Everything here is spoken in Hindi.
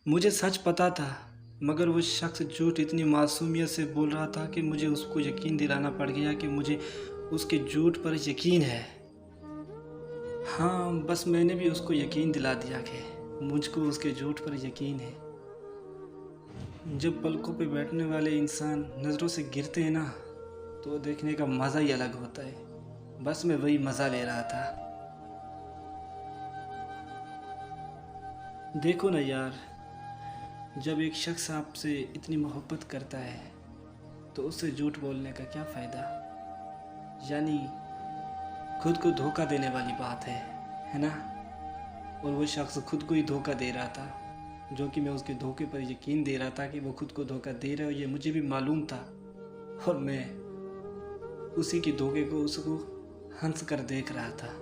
मुझे सच पता था, मगर वो शख्स झूठ इतनी मासूमियत से बोल रहा था कि मुझे उसको यकीन दिलाना पड़ गया कि मुझे उसके झूठ पर यकीन है। हाँ, बस मैंने भी उसको यकीन दिला दिया कि मुझको उसके झूठ पर यकीन है। जब पलकों पे बैठने वाले इंसान नज़रों से गिरते हैं ना, तो देखने का मज़ा ही अलग होता है। बस मैं वही मज़ा ले रहा था। देखो ना यार, जब एक शख्स आपसे इतनी मोहब्बत करता है तो उससे झूठ बोलने का क्या फ़ायदा। यानी खुद को धोखा देने वाली बात है ना। और वो शख्स खुद को ही धोखा दे रहा था, जो कि मैं उसके धोखे पर यकीन दे रहा था कि वो खुद को धोखा दे रहा है, ये मुझे भी मालूम था। और मैं उसी के धोखे को उसको हंस कर देख रहा था।